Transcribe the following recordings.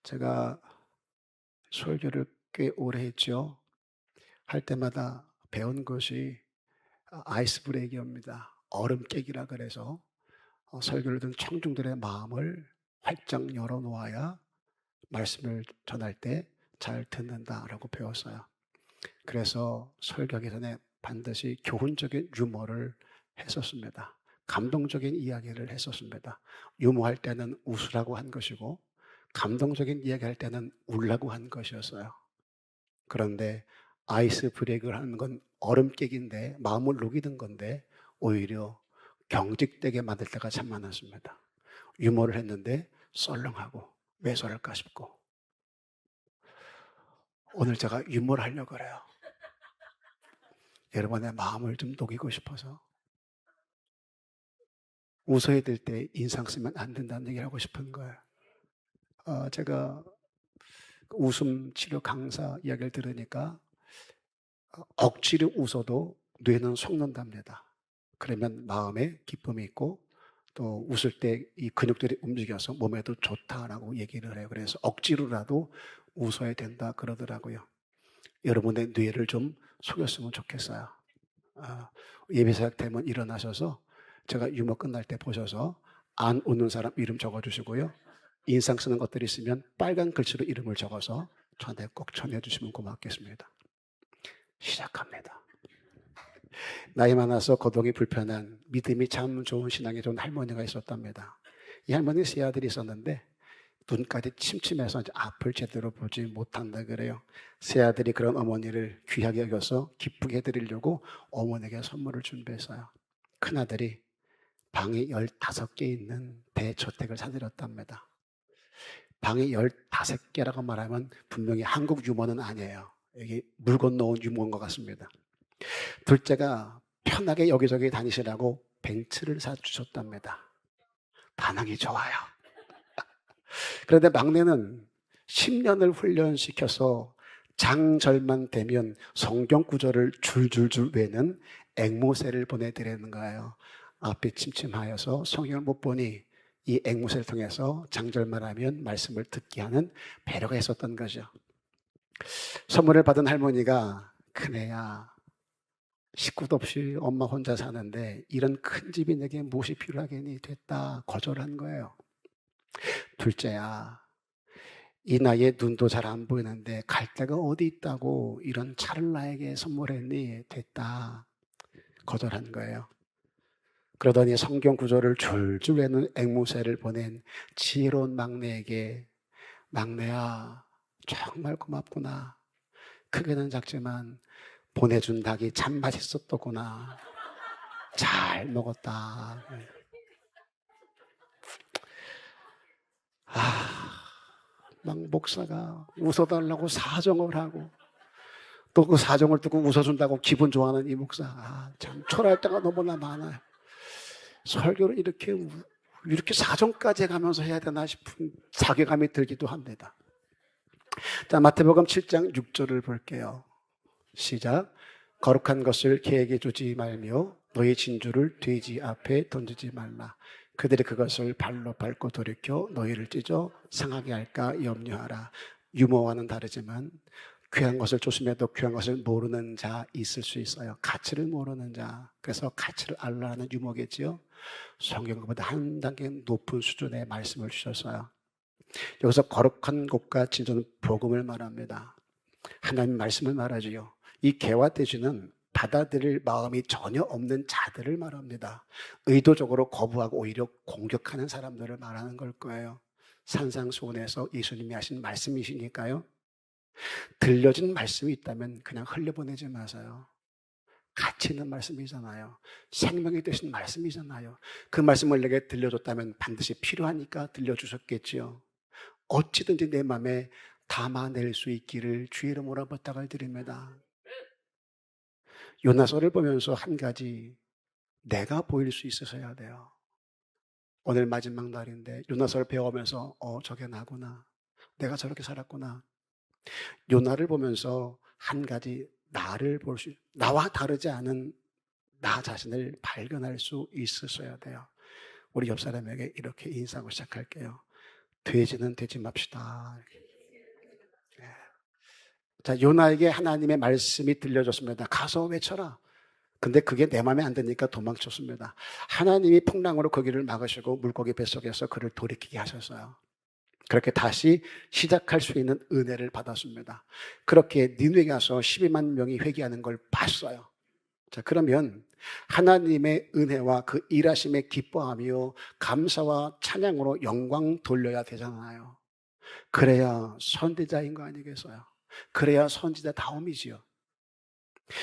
제가 설교를 꽤 오래 했죠. 할 때마다 배운 것이 아이스 브레이크입니다. 얼음 깨기라 그래서 설교를 듣는 청중들의 마음을 활짝 열어 놓아야 말씀을 전할 때 잘 듣는다라고 배웠어요. 그래서 설교하기 전에 반드시 교훈적인 유머를 했었습니다. 감동적인 이야기를 했었습니다. 유머할 때는 웃으라고 한 것이고 감동적인 이야기할 때는 울라고 한 것이었어요. 그런데 아이스 브레이크를 하는 건 얼음 깨기인데 마음을 녹이는 건데 오히려 경직되게 만들 때가 참 많았습니다. 유머를 했는데 썰렁하고 왜 저럴까 싶고 오늘 제가 유머를 하려고 그래요. 여러분의 마음을 좀 녹이고 싶어서 웃어야 될 때 인상 쓰면 안 된다는 얘기를 하고 싶은 거예요. 제가 웃음 치료 강사 이야기를 들으니까 억지로 웃어도 뇌는 속는답니다. 그러면 마음에 기쁨이 있고 또 웃을 때 이 근육들이 움직여서 몸에도 좋다라고 얘기를 해요. 그래서 억지로라도 웃어야 된다 그러더라고요. 여러분의 뇌를 좀 속였으면 좋겠어요. 아, 예배 사역 되면 일어나셔서 제가 유머 끝날 때 보셔서 안 웃는 사람 이름 적어주시고요. 인상 쓰는 것들이 있으면 빨간 글씨로 이름을 적어서 저한테 꼭 전해주시면 고맙겠습니다. 시작합니다. 나이 많아서 거동이 불편한 믿음이 참 좋은 신앙이 좋은 할머니가 있었답니다. 이 할머니 세 아들이 있었는데 눈까지 침침해서 이제 앞을 제대로 보지 못한다 그래요. 세 아들이 그런 어머니를 귀하게 여겨서 기쁘게 해드리려고 어머니에게 선물을 준비했어요. 큰아들이 방이 15개 있는 대저택을 사들였답니다. 방이 15개라고 말하면 분명히 한국 유머는 아니에요. 여기 물 건너온 유머인 것 같습니다. 둘째가 편하게 여기저기 다니시라고 벤츠를 사주셨답니다. 반응이 좋아요. 그런데 막내는 10년을 훈련시켜서 장절만 되면 성경 구절을 줄줄줄 외는 앵무새를 보내드리는 거예요. 앞이 침침하여서 성경을 못 보니 이 앵무새를 통해서 장절만 하면 말씀을 듣게 하는 배려가 있었던 거죠. 선물을 받은 할머니가 큰애야 식구도 없이 엄마 혼자 사는데 이런 큰 집이 내게 무엇이 필요하겠니 됐다 거절한 거예요. 둘째야 이 나이에 눈도 잘 안 보이는데 갈 데가 어디 있다고 이런 차를 나에게 선물했니 됐다 거절한 거예요. 그러더니 성경 구절을 줄줄 외는 앵무새를 보낸 지혜로운 막내에게 막내야 정말 고맙구나. 크게는 작지만 보내준 닭이 참 맛있었더구나. 잘 먹었다. 막 목사가 웃어달라고 사정을 하고 또 그 사정을 듣고 웃어준다고 기분 좋아하는 이 목사. 참 초라할 때가 너무나 많아요. 설교를 이렇게 사정까지 해가면서 해야 되나 싶은 자괴감이 들기도 합니다. 자, 마태복음 7장 6절을 볼게요. 시작. 거룩한 것을 개에게 주지 말며 너희 진주를 돼지 앞에 던지지 말라. 그들이 그것을 발로 밟고 돌이켜 너희를 찢어 상하게 할까 염려하라. 유머와는 다르지만 귀한 것을 조심해도 귀한 것을 모르는 자 있을 수 있어요. 가치를 모르는 자. 그래서 가치를 알라는 유머겠지요. 성경보다 한 단계 높은 수준의 말씀을 주셨어요. 여기서 거룩한 곳과 진정한 복음을 말합니다. 하나님 말씀을 말하지요. 이 개와 돼지는 받아들일 마음이 전혀 없는 자들을 말합니다. 의도적으로 거부하고 오히려 공격하는 사람들을 말하는 걸 거예요. 산상수훈에서 예수님이 하신 말씀이시니까요. 들려진 말씀이 있다면 그냥 흘려보내지 마세요. 가치 있는 말씀이잖아요. 생명이 되신 말씀이잖아요. 그 말씀을 내게 들려줬다면 반드시 필요하니까 들려주셨겠지요. 어찌든지 내 마음에 담아낼 수 있기를 주의 이름으로 부탁을 드립니다. 요나서를 보면서 한 가지 내가 보일 수 있어야 돼요. 오늘 마지막 날인데 요나서를 배워오면서 저게 나구나. 내가 저렇게 살았구나. 요나를 보면서 한 가지 나와 다르지 않은 나 자신을 발견할 수 있으셔야 돼요. 우리 옆 사람에게 이렇게 인사하고 시작할게요. 돼지는 되지 맙시다. 자, 요나에게 하나님의 말씀이 들려줬습니다. 가서 외쳐라. 근데 그게 내 마음에 안 드니까 도망쳤습니다. 하나님이 풍랑으로 거기를 막으시고 물고기 뱃속에서 그를 돌이키게 하셨어요. 그렇게 다시 시작할 수 있는 은혜를 받았습니다. 그렇게 니느웨에 가서 12만 명이 회개하는 걸 봤어요. 자, 그러면 하나님의 은혜와 그 일하심에 기뻐하며 감사와 찬양으로 영광 돌려야 되잖아요. 그래야 선지자인 거 아니겠어요? 그래야 선지자다움이지요.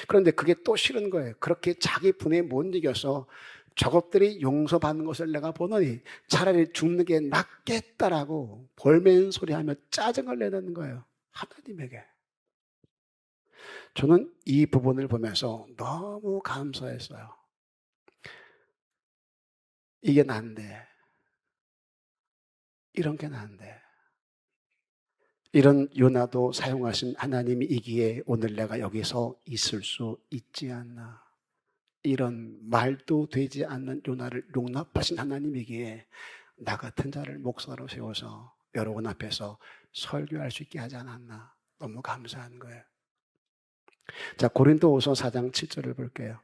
그런데 그게 또 싫은 거예요. 그렇게 자기 분에 못 이겨서 저것들이 용서받는 것을 내가 보더니 차라리 죽는 게 낫겠다라고 볼멘 소리하며 짜증을 내는 거예요. 하나님에게. 저는 이 부분을 보면서 너무 감사했어요. 이게 난데, 이런 게 난데. 이런 요나도 사용하신 하나님이기에 오늘 내가 여기서 있을 수 있지 않나. 이런 말도 되지 않는 요나를 용납하신 하나님이기에 나 같은 자를 목사로 세워서 여러분 앞에서 설교할 수 있게 하지 않았나. 너무 감사한 거예요. 자, 고린도후서 4장 7절을 볼게요.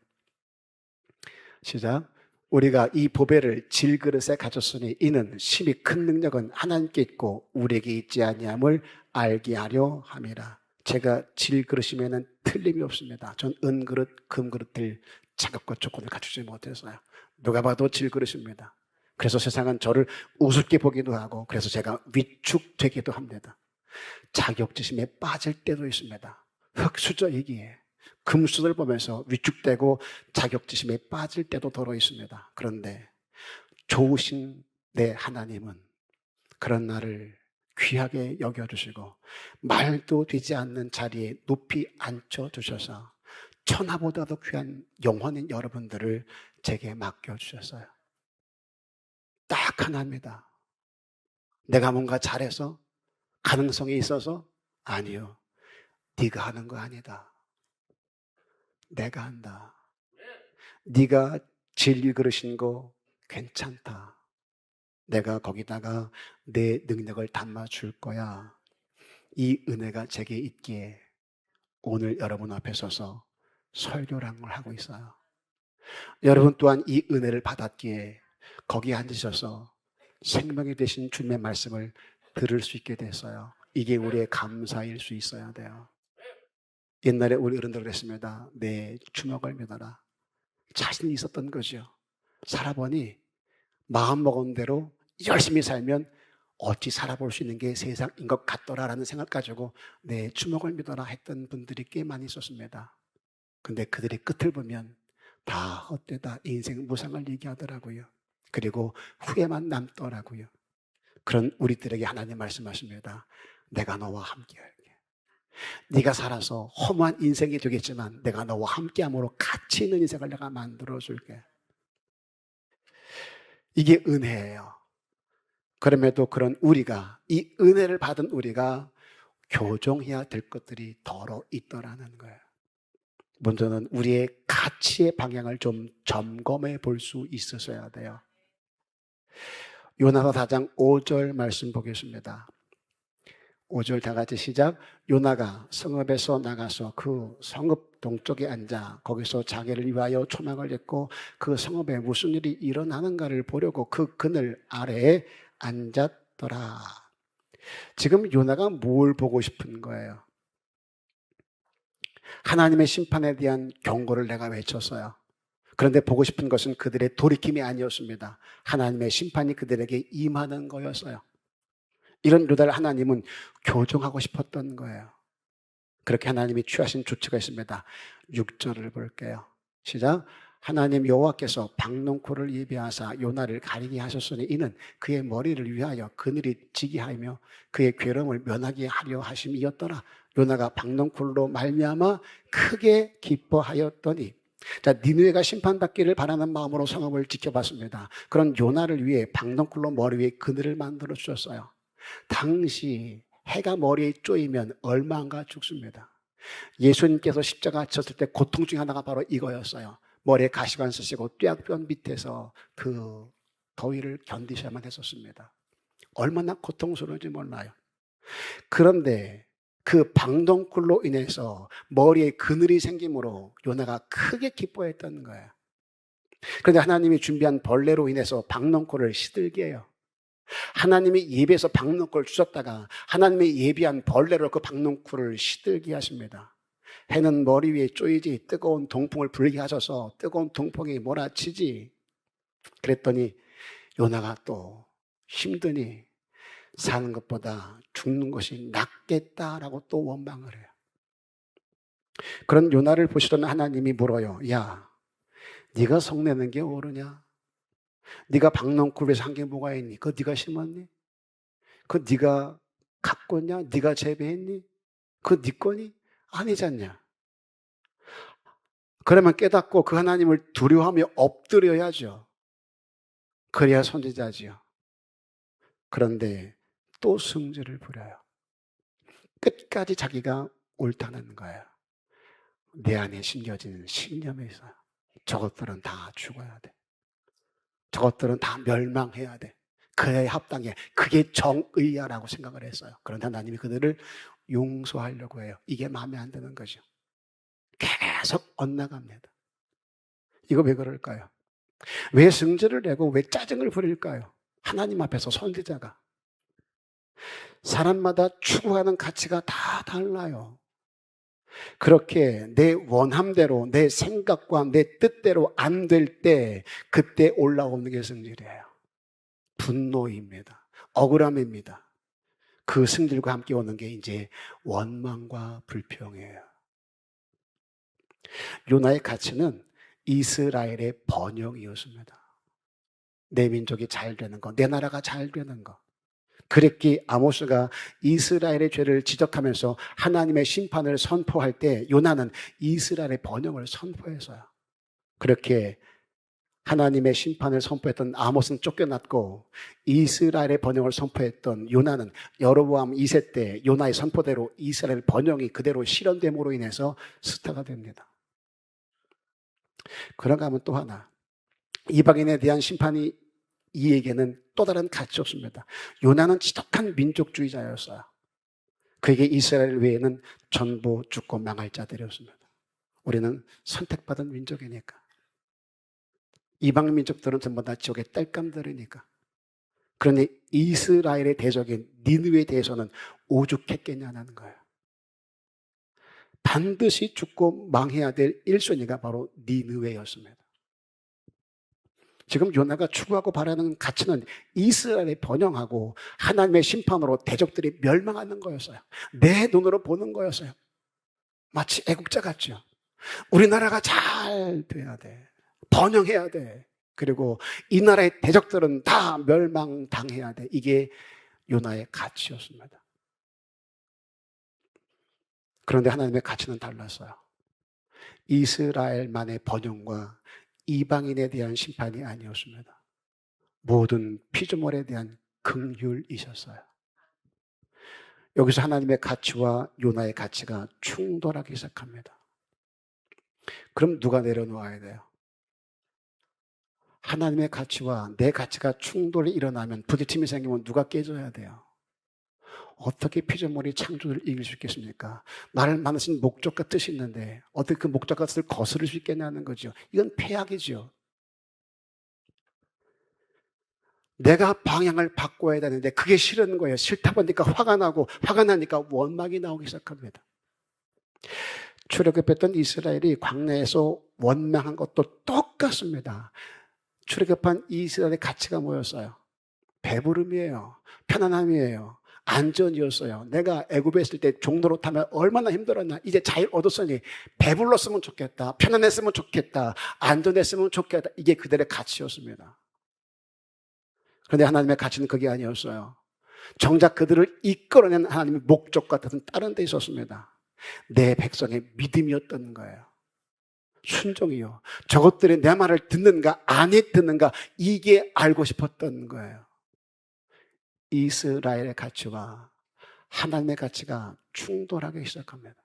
시작. 우리가 이 보배를 질그릇에 가졌으니 이는 심히 큰 능력은 하나님께 있고 우리에게 있지 아니함을 알게 하려 함이라. 제가 질그릇이면은 틀림이 없습니다. 전 은그릇, 금그릇들 자격과 조건을 갖추지 못해서요. 누가 봐도 질그릇입니다. 그래서 세상은 저를 우습게 보기도 하고 그래서 제가 위축되기도 합니다. 자격지심에 빠질 때도 있습니다. 흙수저이기에 금수저를 보면서 위축되고 자격지심에 빠질 때도 더러 있습니다. 그런데 좋으신 내 하나님은 그런 나를 귀하게 여겨주시고 말도 되지 않는 자리에 높이 앉혀주셔서 천하보다도 귀한 영혼인 여러분들을 제게 맡겨주셨어요. 딱 하나입니다. 내가 뭔가 잘해서 가능성이 있어서? 아니요. 네가 하는 거 아니다. 내가 한다. 네가 질그릇인 거 괜찮다. 내가 거기다가 내 능력을 담아줄 거야. 이 은혜가 제게 있기에 오늘 여러분 앞에 서서 설교라는 걸 하고 있어요. 여러분 또한 이 은혜를 받았기에 거기에 앉으셔서 생명이 되신 주님의 말씀을 들을 수 있게 됐어요. 이게 우리의 감사일 수 있어야 돼요. 옛날에 우리 어른들 그랬습니다. 내 주먹을 믿어라. 자신이 있었던 거죠. 살아보니 마음먹은 대로 열심히 살면 어찌 살아볼 수 있는 게 세상인 것 같더라라는 생각 가지고 내 주먹을 믿어라 했던 분들이 꽤 많이 있었습니다. 근데 그들의 끝을 보면 다 헛되다 인생 무상을 얘기하더라고요. 그리고 후회만 남더라고요. 그런 우리들에게 하나님 말씀하십니다. 내가 너와 함께할게. 네가 살아서 허무한 인생이 되겠지만 내가 너와 함께함으로 가치 있는 인생을 내가 만들어줄게. 이게 은혜예요. 그럼에도 그런 우리가 이 은혜를 받은 우리가 교정해야 될 것들이 더러 있더라는 거예요. 먼저는 우리의 가치의 방향을 좀 점검해 볼 수 있으셔야 돼요. 요나서 4장 5절 말씀 보겠습니다. 5절 다 같이 시작. 요나가 성읍에서 나가서 그 성읍 동쪽에 앉아 거기서 자기를 위하여 초막을 냈고 그 성읍에 무슨 일이 일어나는가를 보려고 그 그늘 아래에 앉았더라. 지금 요나가 뭘 보고 싶은 거예요? 하나님의 심판에 대한 경고를 내가 외쳤어요. 그런데 보고 싶은 것은 그들의 돌이킴이 아니었습니다. 하나님의 심판이 그들에게 임하는 거였어요. 이런 요나를 하나님은 교정하고 싶었던 거예요. 그렇게 하나님이 취하신 조치가 있습니다. 6절을 볼게요. 시작. 하나님 여호와께서 박농쿨을 예비하사 요나를 가리게 하셨으니 이는 그의 머리를 위하여 그늘이 지게 하며 그의 괴로움을 면하게 하려 하심이었더라. 요나가 박농쿨로 말미암아 크게 기뻐하였더니, 자, 니느웨가 심판받기를 바라는 마음으로 성읍을 지켜봤습니다. 그런 요나를 위해 박농쿨로 머리 위에 그늘을 만들어 주셨어요. 당시 해가 머리에 쪼이면 얼마인가 죽습니다. 예수님께서 십자가 졌을 때 고통 중에 하나가 바로 이거였어요. 머리에 가시관 쓰시고 뙤약변 밑에서 그 더위를 견디셔야만 했었습니다. 얼마나 고통스러운지 몰라요. 그런데 그 박넝쿨로 인해서 머리에 그늘이 생김으로 요나가 크게 기뻐했던 거예요. 그런데 하나님이 준비한 벌레로 인해서 박넝쿨을 시들게 해요. 하나님이 예비해서 박넝쿨을 주셨다가 하나님이 예비한 벌레로 그 박넝쿨을 시들게 하십니다. 해는 머리 위에 쪼이지 뜨거운 동풍을 불게 하셔서 뜨거운 동풍이 몰아치지. 그랬더니 요나가 또 힘드니 사는 것보다 죽는 것이 낫겠다라고 또 원망을 해요. 그런 요나를 보시던 하나님이 물어요. 야, 네가 성내는 게 옳으냐? 네가 박넝쿨에서 한 게 뭐가 있니? 그거 네가 심었니? 그거 네가 가꿨냐? 네가 재배했니? 그거 네 거니? 아니잖냐? 그러면 깨닫고 그 하나님을 두려워하며 엎드려야죠. 그래야 선지자지요. 그런데 또 승질을 부려요. 끝까지 자기가 옳다는 거예요. 내 안에 심겨진 신념에 있어요. 저것들은 다 죽어야 돼. 저것들은 다 멸망해야 돼. 그에 합당해. 그게 정의야라고 생각을 했어요. 그런데 하나님이 그들을 용서하려고 해요. 이게 마음에 안 드는 거죠. 계속 엇나갑니다. 이거 왜 그럴까요? 왜 승질을 내고 왜 짜증을 부릴까요? 하나님 앞에서 선지자가. 사람마다 추구하는 가치가 다 달라요. 그렇게 내 원함대로 내 생각과 내 뜻대로 안 될 때 그때 올라오는 게 승질이에요. 분노입니다. 억울함입니다. 그 승질과 함께 오는 게 이제 원망과 불평이에요. 요나의 가치는 이스라엘의 번영이었습니다. 내 민족이 잘 되는 거, 내 나라가 잘 되는 거. 그랬기 아모스가 이스라엘의 죄를 지적하면서 하나님의 심판을 선포할 때 요나는 이스라엘의 번영을 선포했어요. 그렇게 하나님의 심판을 선포했던 아모스는 쫓겨났고 이스라엘의 번영을 선포했던 요나는 여로보암 2세 때 요나의 선포대로 이스라엘 번영이 그대로 실현됨으로 인해서 스타가 됩니다. 그런가 하면 또 하나, 이방인에 대한 심판이 이에게는 또 다른 가치 없습니다. 요나는 지독한 민족주의자였어요. 그에게 이스라엘 외에는 전부 죽고 망할 자들이었습니다. 우리는 선택받은 민족이니까. 이방 민족들은 전부 다 지옥의 땔감들이니까. 그러니 이스라엘의 대적인 니느웨에 대해서는 오죽했겠냐는 거예요. 반드시 죽고 망해야 될 1순위가 바로 니느웨였습니다. 지금 요나가 추구하고 바라는 가치는 이스라엘이 번영하고 하나님의 심판으로 대적들이 멸망하는 거였어요. 내 눈으로 보는 거였어요. 마치 애국자 같죠. 우리나라가 잘 돼야 돼. 번영해야 돼. 그리고 이 나라의 대적들은 다 멸망당해야 돼. 이게 요나의 가치였습니다. 그런데 하나님의 가치는 달랐어요. 이스라엘만의 번영과 이방인에 대한 심판이 아니었습니다. 모든 피조물에 대한 긍휼이셨어요. 여기서 하나님의 가치와 요나의 가치가 충돌하기 시작합니다. 그럼 누가 내려놓아야 돼요? 하나님의 가치와 내 가치가 충돌이 일어나면, 부딪힘이 생기면 누가 깨져야 돼요? 어떻게 피조물이 창조를 이길 수 있겠습니까? 나를 만드신 목적과 뜻이 있는데 어떻게 그 목적과 뜻을 거스를 수 있겠냐는 거죠. 이건 폐악이죠. 내가 방향을 바꿔야 되는데 그게 싫은 거예요. 싫다 보니까 화가 나고, 화가 나니까 원망이 나오기 시작합니다. 출애굽했던 이스라엘이 광야에서 원망한 것도 똑같습니다. 출애굽한 이스라엘의 가치가 뭐였어요? 배부름이에요. 편안함이에요. 안전이었어요. 내가 애굽에 있을 때 종로로 타면 얼마나 힘들었나. 이제 자유 얻었으니 배불렀으면 좋겠다. 편안했으면 좋겠다. 안전했으면 좋겠다. 이게 그들의 가치였습니다. 그런데 하나님의 가치는 그게 아니었어요. 정작 그들을 이끌어낸 하나님의 목적과 뜻은 다른 데 있었습니다. 내 백성의 믿음이었던 거예요. 순종이요. 저것들이 내 말을 듣는가 안 듣는가, 이게 알고 싶었던 거예요. 이스라엘의 가치와 하나님의 가치가 충돌하기 시작합니다.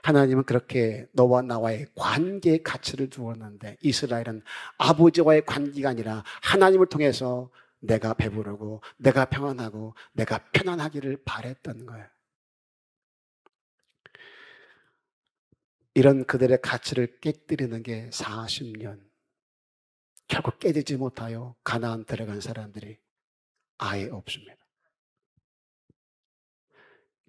하나님은 그렇게 너와 나와의 관계의 가치를 두었는데 이스라엘은 아버지와의 관계가 아니라 하나님을 통해서 내가 배부르고 내가 평안하고 내가 편안하기를 바랬던 거예요. 이런 그들의 가치를 깨뜨리는 게 40년. 결국 깨지지 못하여 가나안 들어간 사람들이 아예 없습니다.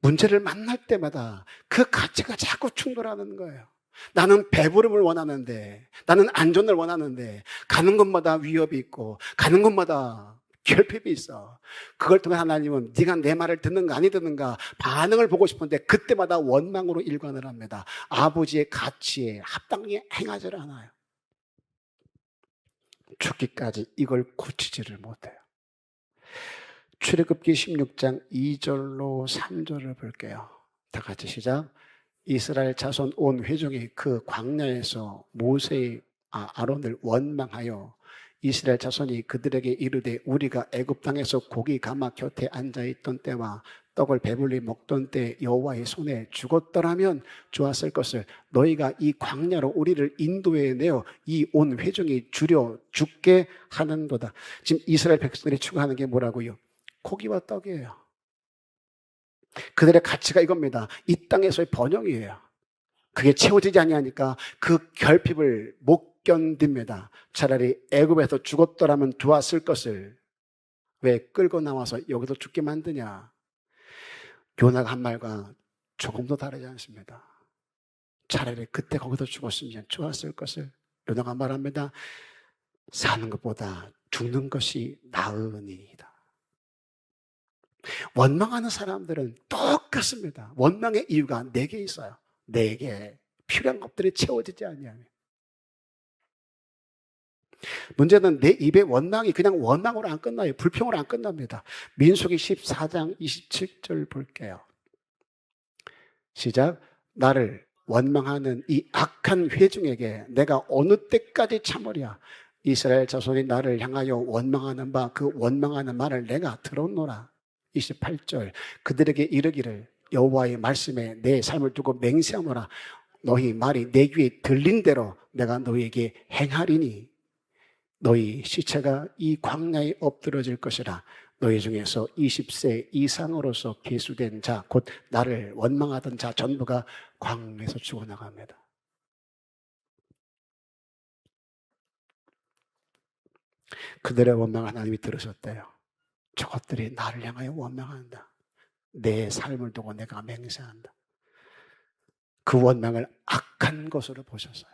문제를 만날 때마다 그 가치가 자꾸 충돌하는 거예요. 나는 배부름을 원하는데, 나는 안전을 원하는데, 가는 곳마다 위협이 있고, 가는 곳마다 결핍이 있어. 그걸 통해 하나님은 네가 내 말을 듣는가 아니 듣는가 반응을 보고 싶은데 그때마다 원망으로 일관을 합니다. 아버지의 가치에 합당히 행하지를 않아요. 죽기까지 이걸 고치지를 못해요. 출애굽기 16장 2절로 3절을 볼게요. 다 같이 시작. 이스라엘 자손 온 회중이 그 광야에서 모세의 아론을 원망하여 이스라엘 자손이 그들에게 이르되 우리가 애굽 땅에서 고기 가마 곁에 앉아 있던 때와 떡을 배불리 먹던 때 여호와의 손에 죽었더라면 좋았을 것을 너희가 이 광야로 우리를 인도해 내어 이 온 회중이 줄여 죽게 하는도다. 지금 이스라엘 백성들이 추구하는 게 뭐라고요? 고기와 떡이에요. 그들의 가치가 이겁니다. 이 땅에서의 번영이에요. 그게 채워지지 아니하니까 그 결핍을 못 견딥니다. 차라리 애굽에서 죽었더라면 좋았을 것을 왜 끌고 나와서 여기서 죽게 만드냐. 요나가 한 말과 조금도 다르지 않습니다. 차라리 그때 거기서 죽었으면 좋았을 것을 요나가 말합니다. 사는 것보다 죽는 것이 나으니이다. 원망하는 사람들은 똑같습니다. 원망의 이유가 4개 있어요. 4개. 필요한 것들이 채워지지 않냐면. 문제는 내 입의 원망이 그냥 원망으로 안 끝나요. 불평으로 안 끝납니다. 민수기 14장 27절 볼게요. 시작. 나를 원망하는 이 악한 회중에게 내가 어느 때까지 참으랴. 이스라엘 자손이 나를 향하여 원망하는 바 그 원망하는 말을 내가 들었노라. 28절 그들에게 이르기를 여호와의 말씀에 내 삶을 두고 맹세하노라. 너희 말이 내 귀에 들린 대로 내가 너희에게 행하리니 너희 시체가 이 광야에 엎드러질 것이라. 너희 중에서 20세 이상으로서 계수된 자 곧 나를 원망하던 자 전부가 광야에서 죽어나갑니다. 그들의 원망을 하나님이 들으셨대요. 저것들이 나를 향하여 원망한다. 내 삶을 두고 내가 맹세한다. 그 원망을 악한 것으로 보셨어요.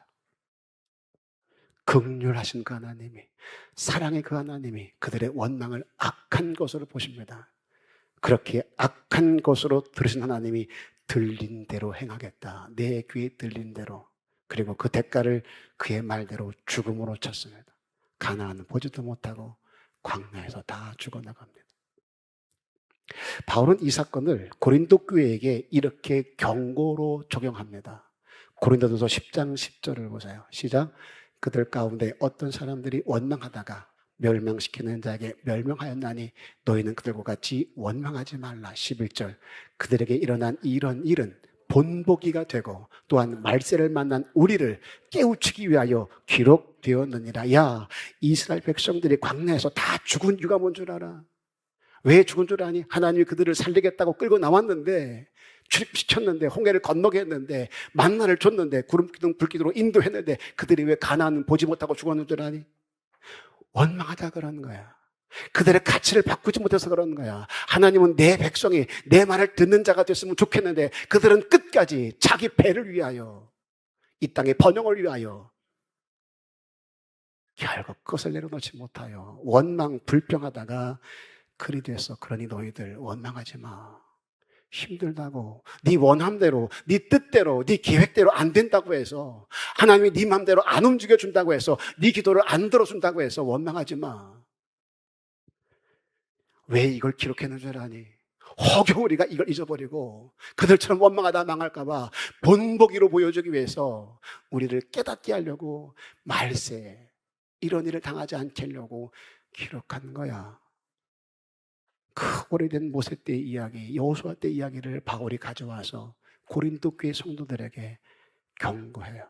긍휼하신 그 하나님이, 사랑의 그 하나님이 그들의 원망을 악한 것으로 보십니다. 그렇게 악한 것으로 들으신 하나님이 들린 대로 행하겠다. 내 귀에 들린 대로. 그리고 그 대가를 그의 말대로 죽음으로 쳤습니다. 가나안은 보지도 못하고 광야에서 다 죽어나갑니다. 바울은 이 사건을 고린도 교회에게 이렇게 경고로 적용합니다. 고린도전서 10장 10절을 보세요. 시작. 그들 가운데 어떤 사람들이 원망하다가 멸망시키는 자에게 멸망하였나니 너희는 그들과 같이 원망하지 말라. 11절 그들에게 일어난 이런 일은 본보기가 되고 또한 말세를 만난 우리를 깨우치기 위하여 기록되었느니라. 야, 이스라엘 백성들이 광야에서 다 죽은 이유가 뭔 줄 알아? 왜 죽은 줄 아니? 하나님이 그들을 살리겠다고 끌고 나왔는데 출입시켰는데 홍해를 건너게 했는데 만나를 줬는데 구름기둥 불기둥으로 인도했는데 그들이 왜 가나안은 보지 못하고 죽었는 줄 아니? 원망하다 그러는 거야. 그들의 가치를 바꾸지 못해서 그러는 거야. 하나님은 내 백성이 내 말을 듣는 자가 됐으면 좋겠는데 그들은 끝까지 자기 배를 위하여 이 땅의 번영을 위하여 결국 그것을 내려놓지 못하여 원망 불평하다가 그리 돼서 그러니 너희들 원망하지 마. 힘들다고 네 원함대로 네 뜻대로 네 계획대로 안 된다고 해서 하나님이 네 맘대로 안 움직여준다고 해서 네 기도를 안 들어준다고 해서 원망하지 마. 왜 이걸 기록해놓은 줄 아니? 혹여 우리가 이걸 잊어버리고 그들처럼 원망하다 망할까 봐 본보기로 보여주기 위해서 우리를 깨닫게 하려고 말세 이런 일을 당하지 않게 하려고 기록한 거야. 그 오래된 모세 때 이야기, 여호수아 때 이야기를 바울이 가져와서 고린도 교회 성도들에게 경고해요.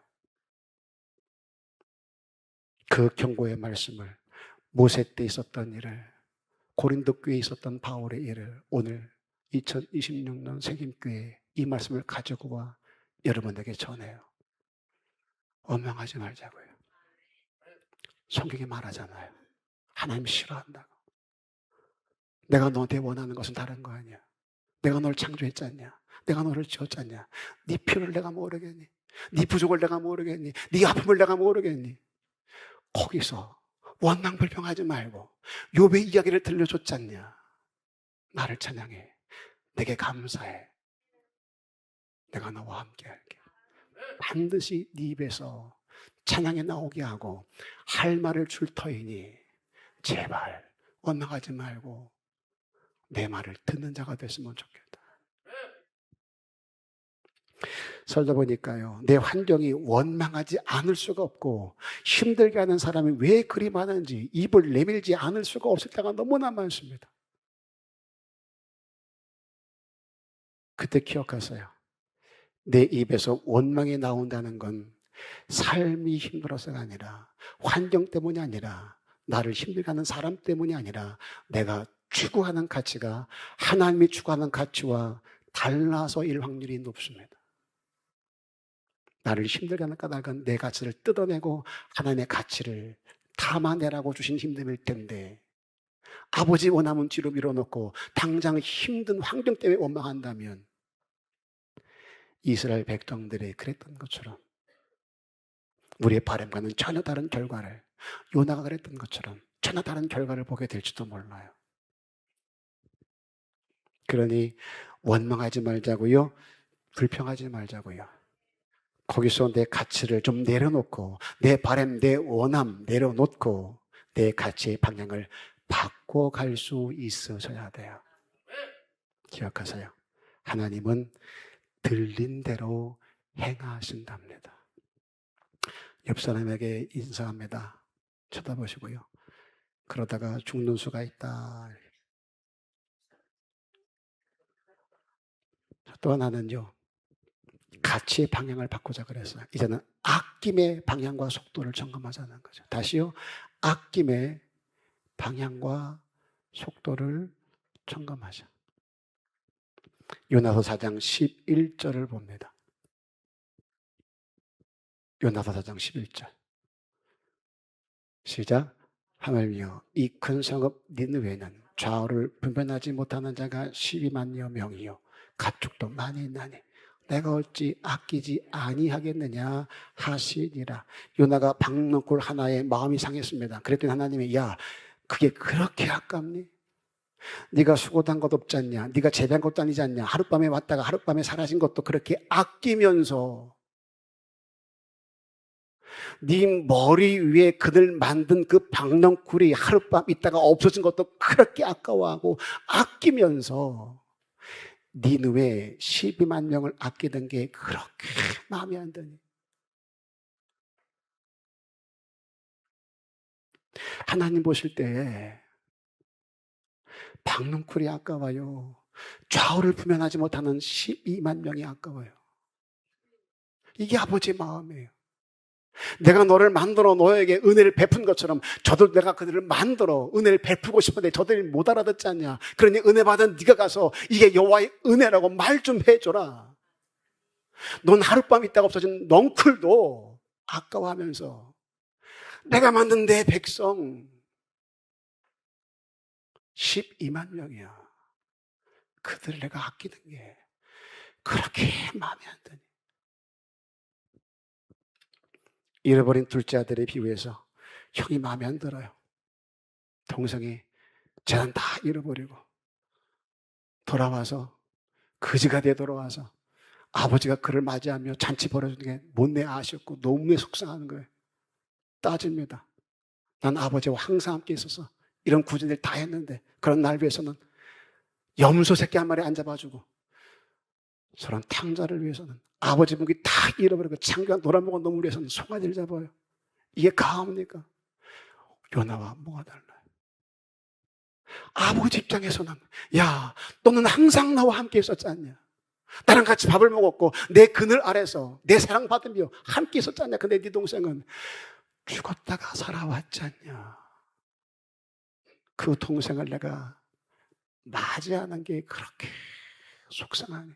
그 경고의 말씀을 모세 때 있었던 일을 고린도 교회에 있었던 바울의 일을 오늘 2026년 생김교회에 이 말씀을 가지고 와 여러분에게 전해요. 원망하지 말자고요. 성경에 말하잖아요. 하나님 싫어한다고. 내가 너한테 원하는 것은 다른 거 아니야. 내가 널 창조했지 않냐? 내가 너를 지었지 않냐? 네 필요를 내가 모르겠니? 네 부족을 내가 모르겠니? 네 아픔을 내가 모르겠니? 거기서 원망 불평하지 말고 욥의 이야기를 들려줬지 않냐? 나를 찬양해. 내게 감사해. 내가 너와 함께 할게. 반드시 네 입에서 찬양이 나오게 하고 할 말을 줄 터이니 제발 원망하지 말고 내 말을 듣는 자가 됐으면 좋겠다. 살다 보니까요, 내 환경이 원망하지 않을 수가 없고 힘들게 하는 사람이 왜 그리 많은지 입을 내밀지 않을 수가 없을 때가 너무나 많습니다. 그때 기억하세요. 내 입에서 원망이 나온다는 건 삶이 힘들어서가 아니라 환경 때문이 아니라 나를 힘들게 하는 사람 때문이 아니라 내가 추구하는 가치가 하나님이 추구하는 가치와 달라서일 확률이 높습니다. 나를 힘들게 하는 까닭은 내 가치를 뜯어내고 하나님의 가치를 담아내라고 주신 힘듦일 텐데 아버지 원함은 뒤로 밀어놓고 당장 힘든 환경 때문에 원망한다면 이스라엘 백성들이 그랬던 것처럼 우리의 바람과는 전혀 다른 결과를 요나가 그랬던 것처럼 전혀 다른 결과를 보게 될지도 몰라요. 그러니 원망하지 말자고요. 불평하지 말자고요. 거기서 내 가치를 좀 내려놓고 내 바람, 내 원함 내려놓고 내 가치의 방향을 바꿔갈 수 있으셔야 돼요. 기억하세요. 하나님은 들린 대로 행하신답니다. 옆 사람에게 인사합니다. 쳐다보시고요. 그러다가 죽는 수가 있다. 또 하나는요. 가치의 방향을 바꾸자 그랬어요. 이제는 아낌의 방향과 속도를 점검하자는 거죠. 다시요. 아낌의 방향과 속도를 점검하자. 요나서 4장 11절을 봅니다. 요나서 4장 11절. 시작. 하물며 이 큰 성읍 니느웨는 좌우를 분별하지 못하는 자가 12만여 명이요 가축도 많이 있나니 내가 어찌 아끼지 아니하겠느냐 하시니라. 요나가 박넝쿨 하나에 마음이 상했습니다. 그랬더니 하나님이 야 그게 그렇게 아깝니? 네가 수고한 것 없지 않냐? 네가 재배한 것도 아니지 않냐? 하룻밤에 왔다가 하룻밤에 사라진 것도 그렇게 아끼면서 네 머리 위에 그늘 만든 그 박넝쿨이 하룻밤 있다가 없어진 것도 그렇게 아까워하고 아끼면서 니느웨 12만 명을 아끼던 게 그렇게 마음에 안 드니? 하나님 보실 때 박넝쿨이 아까워요. 좌우를 분별하지 못하는 12만 명이 아까워요. 이게 아버지의 마음이에요. 내가 너를 만들어 너에게 은혜를 베푼 것처럼 저도 내가 그들을 만들어 은혜를 베푸고 싶은데 저들이 못 알아듣지 않냐. 그러니 은혜 받은 네가 가서 이게 여호와의 은혜라고 말 좀 해줘라. 넌 하룻밤 있다가 없어진 넝쿨도 아까워하면서 내가 만든 내 백성 12만 명이야. 그들을 내가 아끼는 게 그렇게 마음에 안 드니? 잃어버린 둘째 아들에 비유해서 형이 마음에 안 들어요. 동생이 재산 다 잃어버리고 돌아와서 거지가 돼 돌아와서 아버지가 그를 맞이하며 잔치 벌어주는 게 못내 아쉽고 너무에 속상하는 거예요. 따집니다. 난 아버지와 항상 함께 있어서 이런 굳은 일 다 했는데 그런 날 위해서는 염소 새끼 한 마리 안 잡아주고 저런 탕자를 위해서는 아버지 무기 다 잃어버리고 창교한 노란목은 놈을 위해서는 송아지를 잡아요. 이게 가합니까? 요나와 뭐가 달라요? 아버지 입장에서는 야 너는 항상 나와 함께 있었지 않냐? 나랑 같이 밥을 먹었고 내 그늘 아래서 내 사랑받으며 함께 있었지 않냐? 근데 네 동생은 죽었다가 살아왔지 않냐? 그 동생을 내가 맞이하는 게 그렇게 속상하네.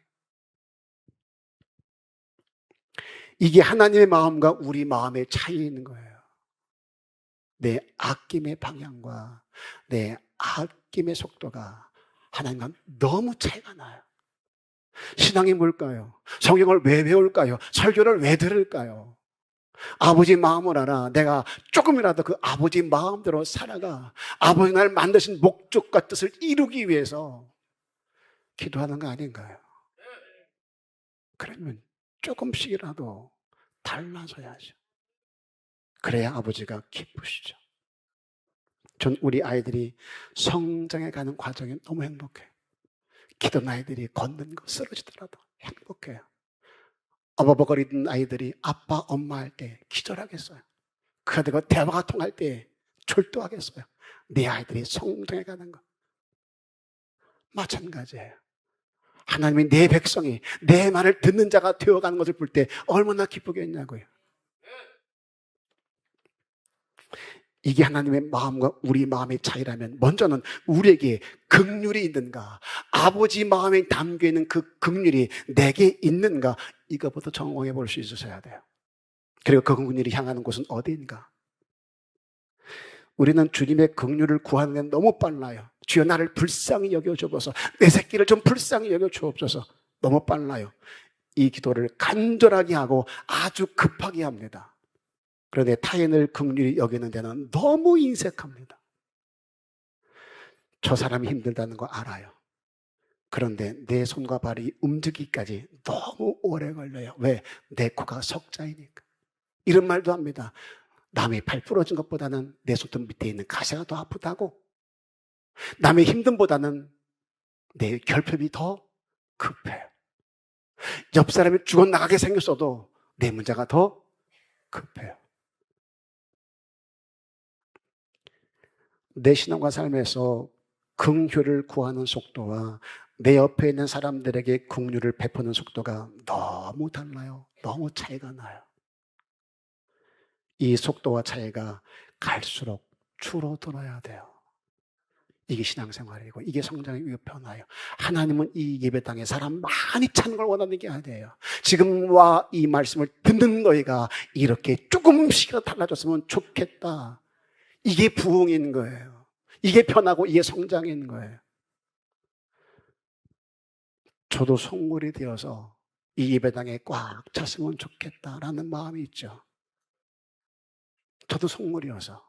이게 하나님의 마음과 우리 마음의 차이 있는 거예요. 내 아낌의 방향과 내 아낌의 속도가 하나님과 너무 차이가 나요. 신앙이 뭘까요? 성경을 왜 배울까요? 설교를 왜 들을까요? 아버지 마음을 알아. 내가 조금이라도 그 아버지 마음대로 살아가 아버지 날 만드신 목적과 뜻을 이루기 위해서 기도하는 거 아닌가요? 그러면 조금씩이라도 달라져야죠. 그래야 아버지가 기쁘시죠. 전 우리 아이들이 성장해 가는 과정이 너무 행복해요. 기던 아이들이 걷는 거 쓰러지더라도 행복해요. 어버버거리던 아이들이 아빠, 엄마 할 때 기절하겠어요. 그들과 대화가 통할 때 졸도하겠어요. 내 아이들이 성장해 가는 거. 마찬가지예요. 하나님이 내 백성이 내 말을 듣는 자가 되어가는 것을 볼 때 얼마나 기쁘겠냐고요. 이게 하나님의 마음과 우리 마음의 차이라면 먼저는 우리에게 긍휼이 있는가, 아버지 마음에 담겨있는 그 긍휼이 내게 있는가, 이것부터 점검해 볼 수 있으셔야 돼요. 그리고 그 긍휼이 향하는 곳은 어디인가. 우리는 주님의 긍휼을 구하는 데 너무 빨라요. 주여 나를 불쌍히 여겨주옵소서, 내 새끼를 좀 불쌍히 여겨주옵소서. 너무 빨라요. 이 기도를 간절하게 하고 아주 급하게 합니다. 그런데 타인을 긍휼히 여기는 데는 너무 인색합니다. 저 사람이 힘들다는 거 알아요. 그런데 내 손과 발이 움직이기까지 너무 오래 걸려요. 왜? 내 코가 석자이니까. 이런 말도 합니다. 남의 팔 부러진 것보다는 내 손톱 밑에 있는 가시가 더 아프다고. 남의 힘듦보다는 내 결핍이 더 급해요. 옆 사람이 죽어나가게 생겼어도 내 문제가 더 급해요. 내 신앙과 삶에서 긍휼을 구하는 속도와 내 옆에 있는 사람들에게 긍휼을 베푸는 속도가 너무 달라요. 너무 차이가 나요. 이 속도와 차이가 갈수록 줄어들어야 돼요. 이게 신앙생활이고 이게 성장의 변화예요. 하나님은 이 예배당에 사람 많이 차는 걸 원하는 게 아니에요. 지금과 이 말씀을 듣는 너희가 이렇게 조금씩이라도 달라졌으면 좋겠다. 이게 부흥인 거예요. 이게 변하고 이게 성장인 거예요. 저도 성물이 되어서 이 예배당에 꽉 찼으면 좋겠다라는 마음이 있죠. 저도 성물이어서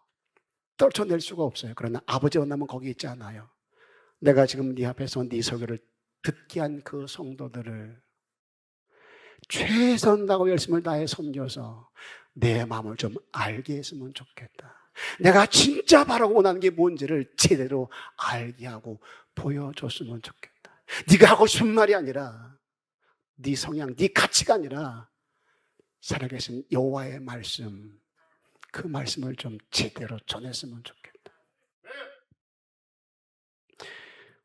떨쳐낼 수가 없어요. 그러나 아버지 원하면 거기 있지 않아요. 내가 지금 네 앞에서 네 설교를 듣게 한 그 성도들을 최선 다하고 열심을 다해 섬겨서 내 마음을 좀 알게 했으면 좋겠다. 내가 진짜 바라고 원하는 게 뭔지를 제대로 알게 하고 보여줬으면 좋겠다. 네가 하고 싶은 말이 아니라 네 성향, 네 가치가 아니라 살아계신 여호와의 말씀, 그 말씀을 좀 제대로 전했으면 좋겠다.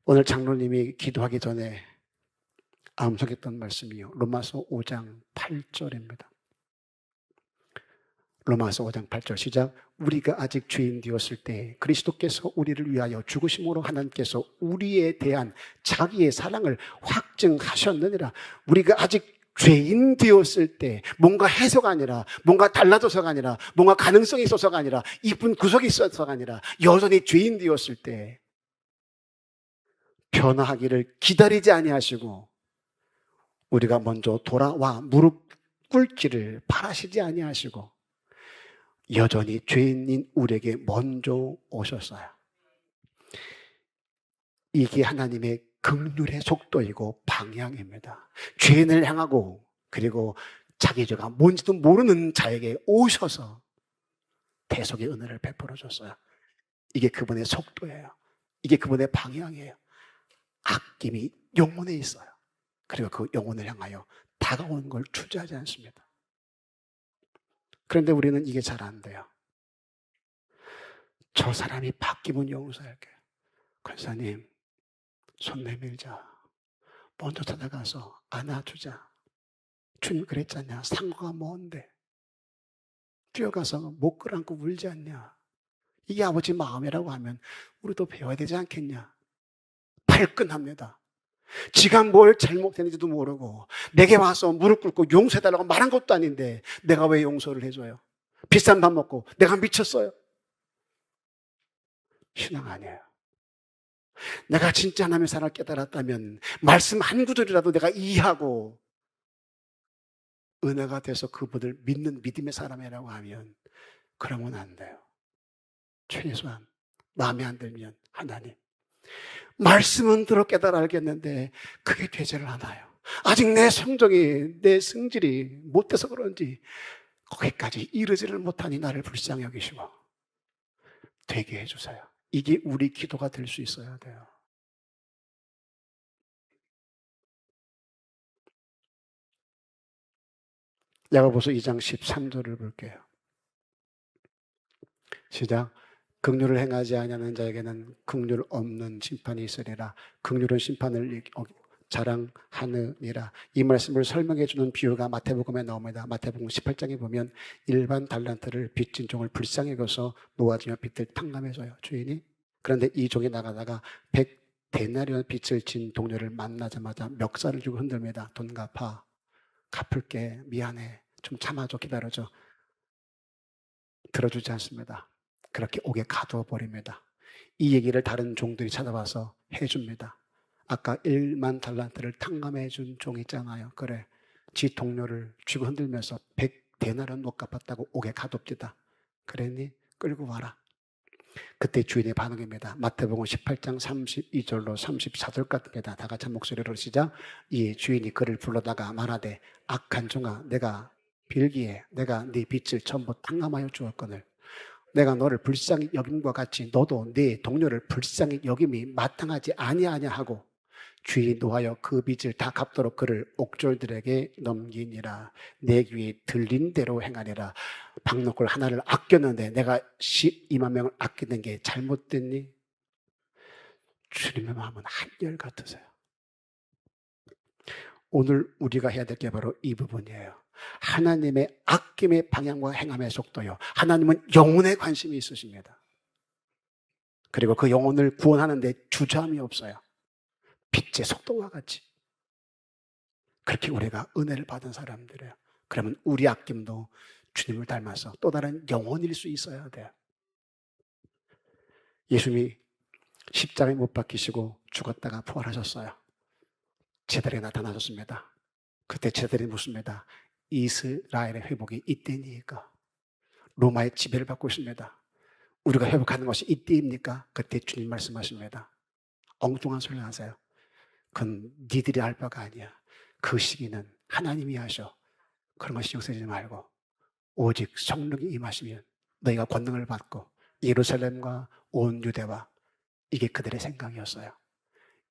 오늘 장로님이 기도하기 전에 암송했던 말씀이요. 로마서 5장 8절입니다. 로마서 5장 8절 시작. 우리가 아직 죄인 되었을 때 그리스도께서 우리를 위하여 죽으심으로 하나님께서 우리에 대한 자기의 사랑을 확증하셨느니라. 우리가 아직 죄인 되었을 때 뭔가 해서가 아니라 뭔가 달라져서가 아니라 뭔가 가능성이 있어서가 아니라 이쁜 구석이 있어서가 아니라 여전히 죄인 되었을 때 변화하기를 기다리지 아니하시고 우리가 먼저 돌아와 무릎 꿇기를 바라시지 아니하시고 여전히 죄인인 우리에게 먼저 오셨어요. 이게 하나님의 긍휼의 속도이고 방향입니다. 죄인을 향하고 그리고 자기 죄가 뭔지도 모르는 자에게 오셔서 대속의 은혜를 베풀어 줬어요. 이게 그분의 속도예요. 이게 그분의 방향이에요. 아낌이 영혼에 있어요. 그리고 그 영혼을 향하여 다가오는 걸 주저하지 않습니다. 그런데 우리는 이게 잘 안 돼요. 저 사람이 바뀌면 용서할게요. 권사님, 손 내밀자. 먼저 찾아가서 안아주자. 주님 그랬잖냐. 상고가 뭔데. 뛰어가서 목 끌어안고 울지 않냐. 이게 아버지 마음이라고 하면 우리도 배워야 되지 않겠냐? 발끈합니다. 지가 뭘 잘못했는지도 모르고 내게 와서 무릎 꿇고 용서해달라고 말한 것도 아닌데 내가 왜 용서를 해줘요? 비싼 밥 먹고 내가 미쳤어요? 신앙 아니에요. 내가 진짜 하나님의 사랑을 깨달았다면 말씀 한 구절이라도 내가 이해하고 은혜가 돼서 그분을 믿는 믿음의 사람이라고 하면 그러면 안 돼요. 최소한 마음에 안 들면 하나님, 말씀은 들어 깨달아 알겠는데 그게 되지를 않아요. 아직 내 성정이, 내 성질이 못돼서 그런지 거기까지 이르지를 못하니 나를 불쌍히 여기시고 되게 해주세요. 이게 우리 기도가 될 수 있어야 돼요. 야고보서 2장 13절을 볼게요. 시작. 긍휼을 행하지 아니하는 자에게는 긍휼 없는 심판이 있으리라. 긍휼은 심판을 자랑하느니라. 이 말씀을 설명해 주는 비유가 마태복음에 나옵니다. 마태복음 18장에 보면 일반 달란트를 빚진 종을 불쌍히 여겨서 놓아주며 빚을 탕감해줘요, 주인이. 그런데 이 종이 나가다가 100데나리온 빚을 진 동료를 만나자마자 멱살을 쥐고 흔들입니다. 돈 갚아. 갚을게. 미안해. 좀 참아줘. 기다려줘. 들어주지 않습니다. 그렇게 옥에 가두어버립니다. 이 얘기를 다른 종들이 찾아와서 해줍니다. 아까 1만 달란트를 탕감해 준 종 있잖아요. 그래, 지 동료를 쥐고 흔들면서 100데나리온 못 갚았다고 옥에 가둡디다. 그랬니? 끌고 와라. 그때 주인의 반응입니다. 마태복음 18장 32절로 34절까지입니다. 다 같이 한 목소리로 시작. 이 주인이 그를 불러다가 말하되 악한 종아, 내가 빌기에 내가 네 빚을 전부 탕감하여 주었거늘 내가 너를 불쌍히 여김과 같이 너도 네 동료를 불쌍히 여김이 마땅하지 아니하냐 하고 주인이 노하여 그 빚을 다 갚도록 그를 옥졸들에게 넘기니라. 내 귀에 들린 대로 행하니라. 박노골 하나를 아꼈는데 내가 12만 명을 아끼는 게 잘못됐니? 주님의 마음은 한결 같으세요. 오늘 우리가 해야 될 게 바로 이 부분이에요. 하나님의 아낌의 방향과 행함의 속도요. 하나님은 영혼에 관심이 있으십니다. 그리고 그 영혼을 구원하는 데 주저함이 없어요. 빛의 속도와 같이. 그렇게 우리가 은혜를 받은 사람들이에요. 그러면 우리 아낌도 주님을 닮아서 또 다른 영혼일 수 있어야 돼요. 예수님이 십자가에 못 박히시고 죽었다가 부활하셨어요. 제자리에 나타나셨습니다. 그때 제자들이 묻습니다. 이스라엘의 회복이 이때니까? 로마의 지배를 받고 있습니다. 우리가 회복하는 것이 이때입니까? 그때 주님 말씀하십니다. 엉뚱한 소리 하세요. 그건 니들이 할 바가 아니야. 그 시기는 하나님이 하셔. 그런 거 신경 쓰지 말고 오직 성령이 임하시면 너희가 권능을 받고 예루살렘과 온 유대와 이게 그들의 생각이었어요.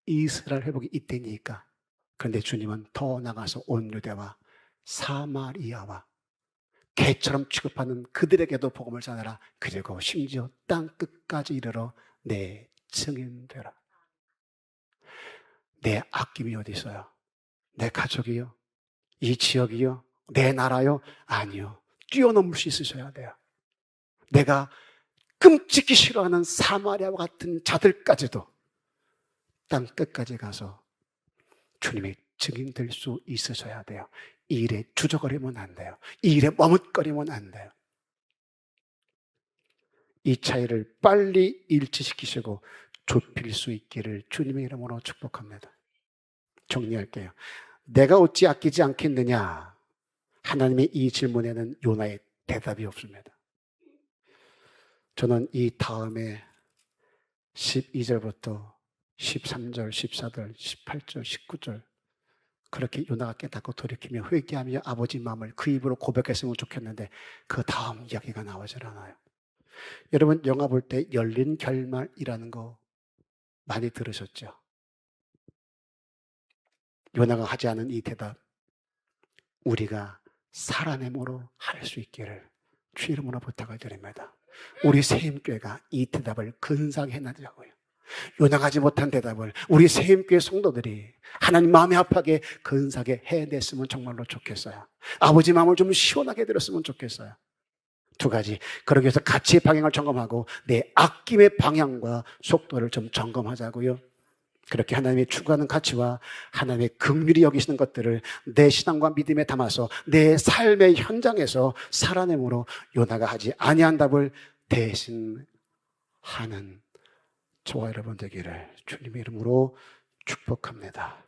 이스라엘 회복이 이때니까. 그런데 주님은 더 나가서 온 유대와 사마리아와 개처럼 취급하는 그들에게도 복음을 전하라. 그리고 심지어 땅 끝까지 이르러 내 증인 되라. 내 아낌이 어디 있어요? 내 가족이요? 이 지역이요? 내 나라요? 아니요. 뛰어넘을 수 있으셔야 돼요. 내가 끔찍히 싫어하는 사마리아와 같은 자들까지도 땅 끝까지 가서 주님의 증인될 수 있으셔야 돼요. 이 일에 주저거리면 안 돼요. 이 일에 머뭇거리면 안 돼요. 이 차이를 빨리 일치시키시고 좁힐 수 있기를 주님의 이름으로 축복합니다. 정리할게요. 내가 어찌 아끼지 않겠느냐? 하나님의 이 질문에는 요나의 대답이 없습니다. 저는 이 다음에 12절부터 13절, 14절, 18절, 19절 그렇게 요나가 깨닫고 돌이키며 회개하며 아버지 마음을 그 입으로 고백했으면 좋겠는데 그 다음 이야기가 나오질 않아요. 여러분 영화 볼 때 열린 결말이라는 거 많이 들으셨죠? 요나가 하지 않은 이 대답 우리가 살아내므로 할 수 있기를 주 이름으로 부탁을 드립니다. 우리 세임교회가 이 대답을 근사하게 해나자고요. 요나가 하지 못한 대답을 우리 세임교회 성도들이 하나님 마음이 아파하게 근사하게 해냈으면 정말로 좋겠어요. 아버지 마음을 좀 시원하게 들었으면 좋겠어요. 두 가지. 그러기 위해서 가치의 방향을 점검하고 내 아낌의 방향과 속도를 좀 점검하자고요. 그렇게 하나님이 추구하는 가치와 하나님의 긍휼히 여기시는 것들을 내 신앙과 믿음에 담아서 내 삶의 현장에서 살아내므로 요나가 하지 아니한 답을 대신하는 저와 여러분 되기를 주님의 이름으로 축복합니다.